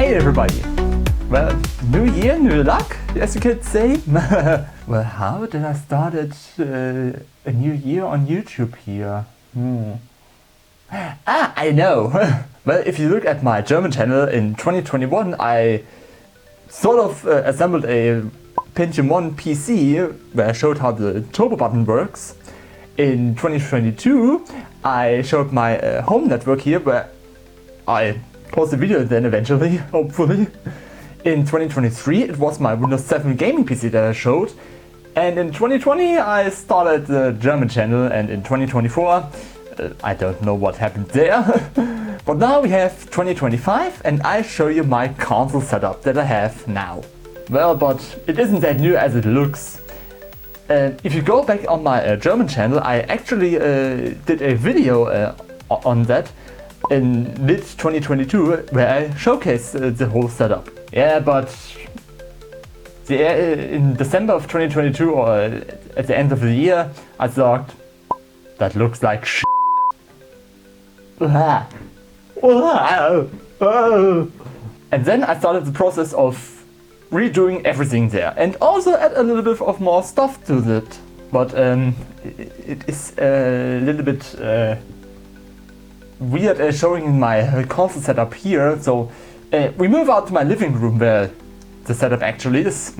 Hey everybody! Well, new year, new luck, as you could say. Well, how did I start a new year on YouTube here? I know! Well, if you look at my German channel in 2021, I sort of assembled a Pentium 1 PC where I showed how the turbo button works. In 2022, I showed my home network here where I post a video then eventually, hopefully. In 2023 it was my Windows 7 gaming PC that I showed, and in 2020 I started the German channel, and in 2024 I don't know what happened there. But now we have 2025 and I show you my console setup that I have now. Well, but it isn't that new as it looks. If you go back on my German channel, I actually did a video on that in mid 2022 where I showcased the whole setup. Yeah, but in December of 2022 or at the end of the year, I thought, that looks like shit. And then I started the process of redoing everything there and also add a little bit of more stuff to it. But it is a little bit weird showing my console setup here, so we move out to my living room where the setup actually is.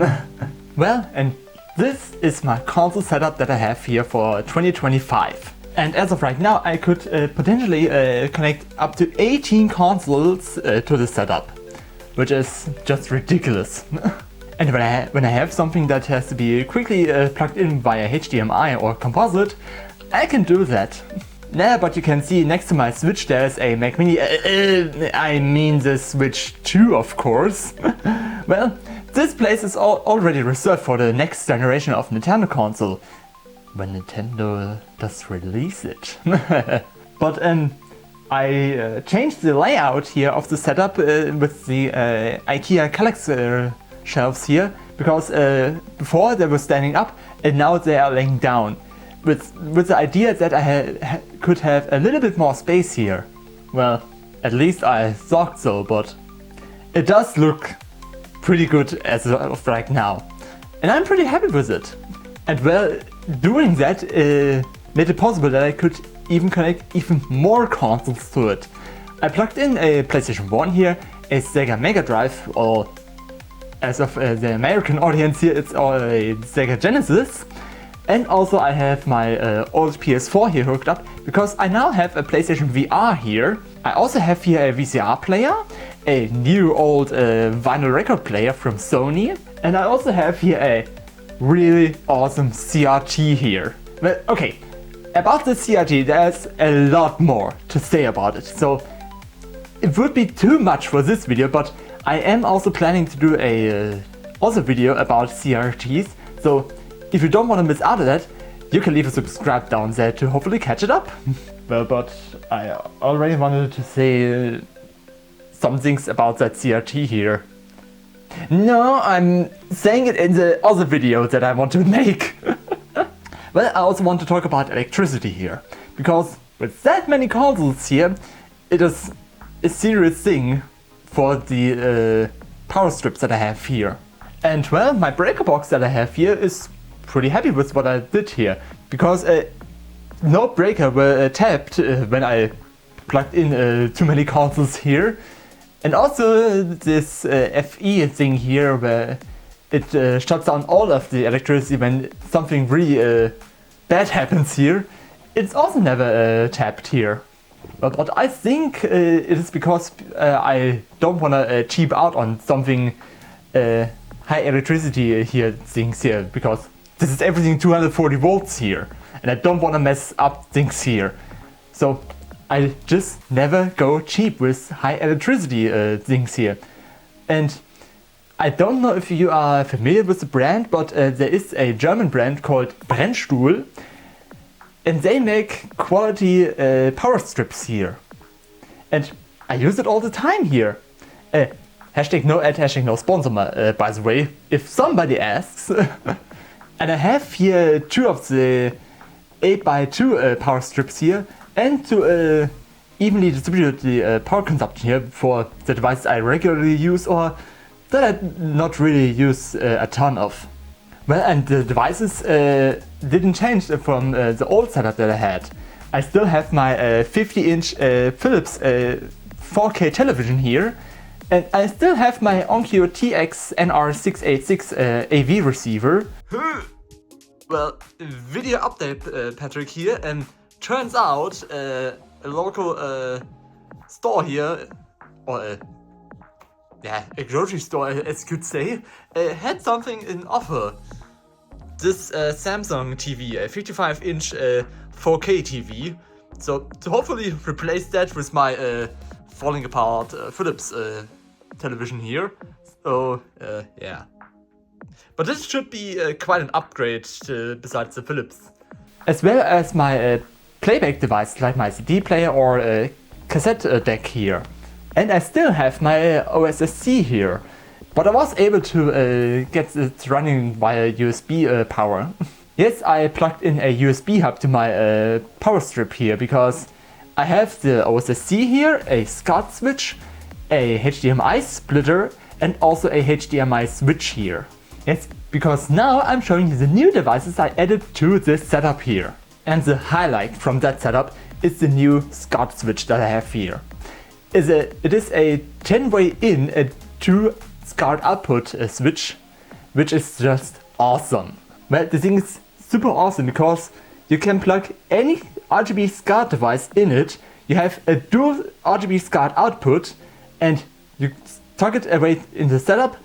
Well, and this is my console setup that I have here for 2025. And as of right now, I could potentially connect up to 18 consoles to the setup, which is just ridiculous. And when I have something that has to be quickly plugged in via HDMI or composite, I can do that. Yeah, but you can see next to my Switch there's a Mac Mini, I mean the Switch 2 of course. Well, this place is already reserved for the next generation of Nintendo console, when Nintendo does release it. But I changed the layout here of the setup with the IKEA Kallax shelves here, because before they were standing up and now they are laying down. With the idea that I could have a little bit more space here. Well, at least I thought so, but it does look pretty good as of right now. And I'm pretty happy with it. And well, doing that made it possible that I could even connect even more consoles to it. I plugged in a PlayStation 1 here, a Sega Mega Drive, or as of the American audience here, it's all a Sega Genesis. And also I have my old PS4 here hooked up, because I now have a PlayStation VR here. I also have here a VCR player, a new old vinyl record player from Sony, and I also have here a really awesome CRT here. Well, okay, about the CRT there's a lot more to say about it, so it would be too much for this video, but I am also planning to do a other video about CRTs, so if you don't want to miss out on that, you can leave a subscribe down there to hopefully catch it up. Well, but I already wanted to say some things about that CRT here. No, I'm saying it in the other video that I want to make. Well, I also want to talk about electricity here, because with that many consoles here, it is a serious thing for the power strips that I have here. And well, my breaker box that I have here is pretty happy with what I did here, because no breaker were tapped when I plugged in too many consoles here. And also this FE thing here where it shuts down all of the electricity when something really bad happens here, it's also never tapped here. But I think it is because I don't want to cheap out on something high electricity here things here, because this is everything 240 volts here, and I don't want to mess up things here. So I just never go cheap with high electricity things here. And I don't know if you are familiar with the brand, but there is a German brand called Brennstuhl, and they make quality power strips here. And I use it all the time here. Hashtag no ad, hashtag no sponsor, by the way, if somebody asks. And I have here two of the 8x2 power strips here, and to evenly distribute the power consumption here for the devices I regularly use or that I not really use a ton of. Well, and the devices didn't change from the old setup that I had. I still have my 50-inch Philips 4K television here, and I still have my Onkyo TX NR686 AV receiver. Well, video update, Patrick here, and turns out a local store here, or a grocery store, as you could say, had something in offer. This Samsung TV, a 55-inch 4K TV. So to hopefully replace that with my falling apart Philips television here. So yeah. But this should be quite an upgrade besides the Philips. As well as my playback device like my CD player or cassette deck here. And I still have my OSSC here. But I was able to get it running via USB power. Yes, I plugged in a USB hub to my power strip here because I have the OSSC here, a SCART switch, a HDMI splitter, and also a HDMI switch here. Yes, because now I'm showing you the new devices I added to this setup here. And the highlight from that setup is the new SCART switch that I have here. It is a 10-way in, a 2 SCART output switch, which is just awesome. Well, the thing is super awesome because you can plug any RGB SCART device in it. You have a dual RGB SCART output, and you tuck it away in the setup,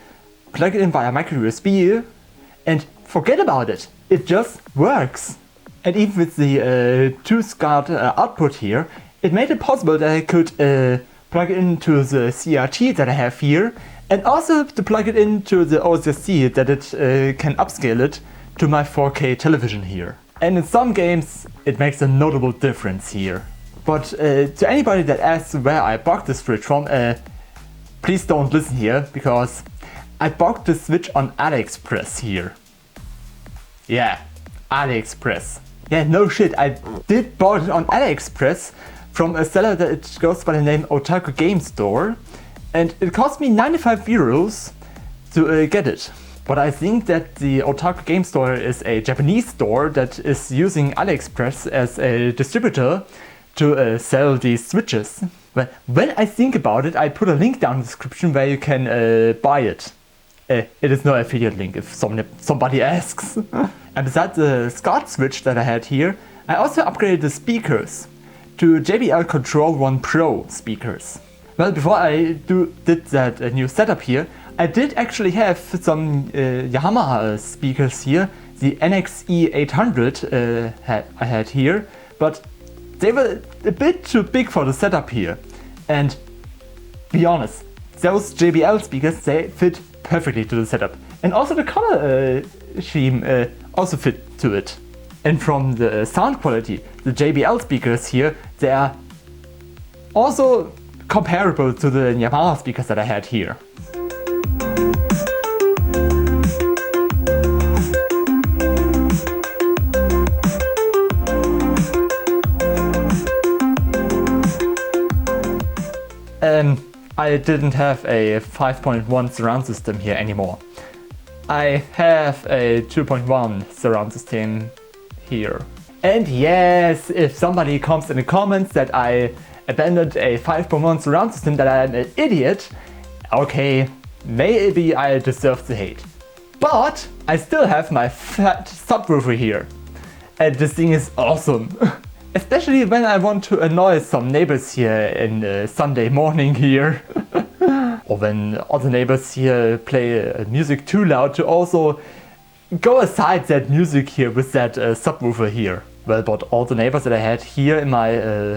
plug it in via micro USB, and forget about it. It just works. And even with the 2 SCART output here, it made it possible that I could plug it into the CRT that I have here, and also to plug it into the OSSC that it can upscale it to my 4K television here. And in some games it makes a notable difference here. But to anybody that asks where I bought this switch from, please don't listen here, because I bought this switch on AliExpress here. Yeah, AliExpress. Yeah, no shit, I did bought it on AliExpress from a seller that goes by the name Otaku Game Store, and it cost me 95 euros to get it. But I think that the Otaku Game Store is a Japanese store that is using AliExpress as a distributor to sell these switches. But when I think about it, I put a link down in the description where you can buy it. It is no affiliate link if somebody asks. And besides the SCART switch that I had here, I also upgraded the speakers to JBL Control 1 Pro speakers. Well, before I did that new setup here, I did actually have some Yamaha speakers here, the NXE 800 I had here, but they were a bit too big for the setup here. And be honest, those JBL speakers, they fit perfectly to the setup. And also the color scheme also fit to it. And from the sound quality, the JBL speakers here, they are also comparable to the Yamaha speakers that I had here. I didn't have a 5.1 surround system here anymore. I have a 2.1 surround system here. And yes, if somebody comes in the comments that I abandoned a 5.1 surround system, that I'm an idiot, okay, maybe I deserve the hate. But I still have my fat subwoofer here. And this thing is awesome. Especially when I want to annoy some neighbors here in Sunday morning here. Or when other neighbors here play music too loud to also go aside that music here with that subwoofer here. Well, but all the neighbors that I had here in my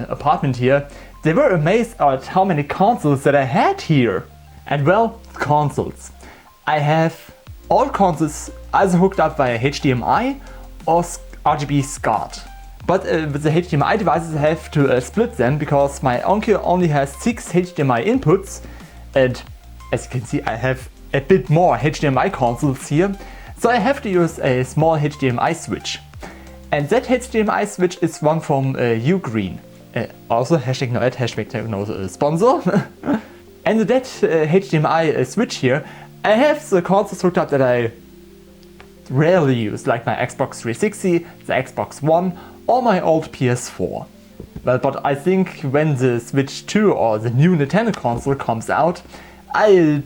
apartment here, they were amazed at how many consoles that I had here. And well, consoles. I have all consoles either hooked up via HDMI or RGB SCART. But with the HDMI devices I have to split them because my Onkyo only has 6 HDMI inputs, and as you can see I have a bit more HDMI consoles here, so I have to use a small HDMI switch. And that HDMI switch is one from Ugreen. Also hashtag no ad, hashtag no sponsor. And that HDMI switch here, I have the consoles hooked up that I rarely use, like my Xbox 360, the Xbox One, or my old PS4. Well, but I think when the Switch 2 or the new Nintendo console comes out, I'll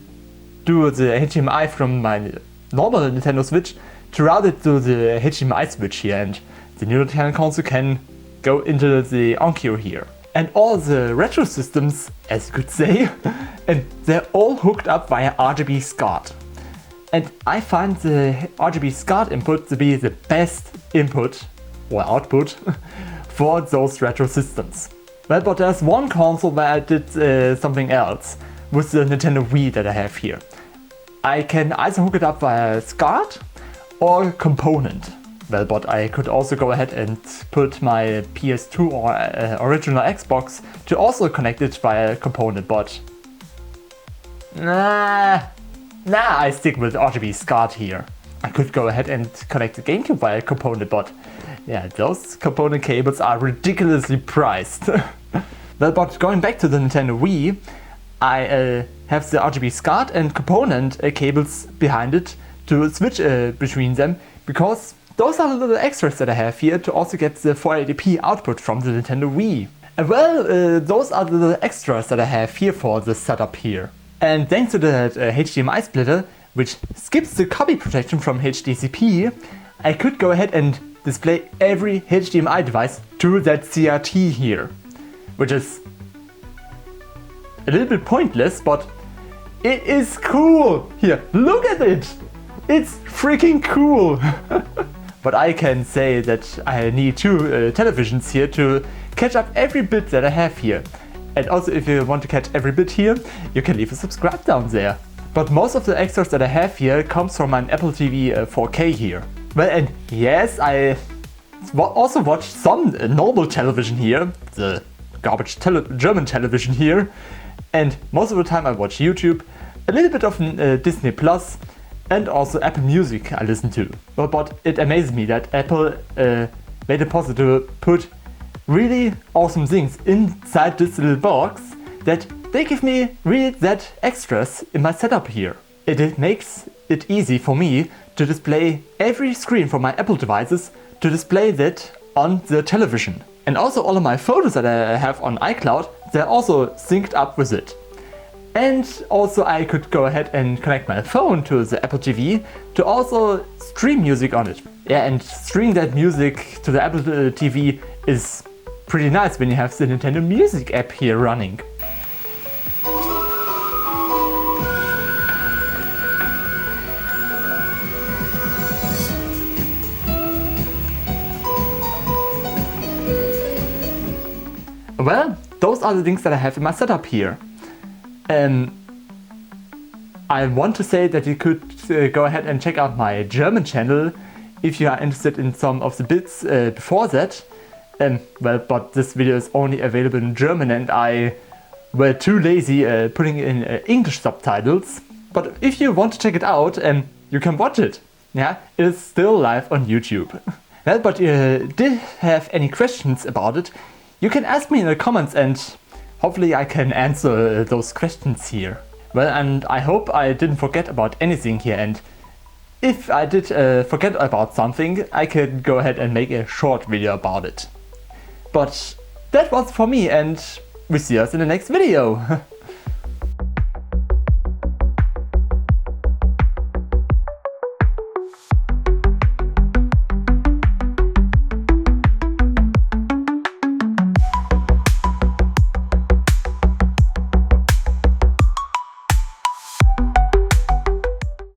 do the HDMI from my normal Nintendo Switch to route it to the HDMI switch here, and the new Nintendo console can go into the Onkyo here. And all the retro systems, as you could say, and they're all hooked up via RGB SCART. And I find the RGB SCART input to be the best input or output for those retro systems. Well, but there's one console where I did something else with the Nintendo Wii that I have here. I can either hook it up via SCART or component. Well, but I could also go ahead and put my PS2 or original Xbox to also connect it via component, but nah, I stick with RGB SCART here. I could go ahead and connect the GameCube via component, but yeah, those component cables are ridiculously priced. Well, but going back to the Nintendo Wii, I have the RGB SCART and component cables behind it to switch between them, because those are the little extras that I have here to also get the 480p output from the Nintendo Wii. And well, those are the little extras that I have here for the setup here. And thanks to that HDMI splitter, which skips the copy protection from HDCP, I could go ahead and display every HDMI device to that CRT here. Which is a little bit pointless, but it is cool! Here, look at it! It's freaking cool! But I can say that I need two televisions here to catch up every bit that I have here. And also, if you want to catch every bit here, you can leave a subscribe down there. But most of the extras that I have here comes from an Apple TV 4K here. Well, and yes, I also watch some normal television here, the garbage German television here. And most of the time I watch YouTube, a little bit of Disney Plus, and also Apple Music I listen to. Well, but it amazes me that Apple made it possible to put really awesome things inside this little box that they give me really that extras in my setup here. It makes it easy for me to display every screen from my Apple devices, to display that on the television. And also all of my photos that I have on iCloud, they're also synced up with it. And also I could go ahead and connect my phone to the Apple TV to also stream music on it. Yeah, and streaming that music to the Apple TV is pretty nice when you have the Nintendo Music app here running. Well, those are the things that I have in my setup here. I want to say that you could go ahead and check out my German channel if you are interested in some of the bits before that. Well, but this video is only available in German and I were too lazy putting in English subtitles. But if you want to check it out, you can watch it. Yeah, it is still live on YouTube. Well, but did have any questions about it, you can ask me in the comments and hopefully I can answer those questions here. Well, and I hope I didn't forget about anything here, and if I did forget about something, I could go ahead and make a short video about it. But that was for me, and we see us in the next video.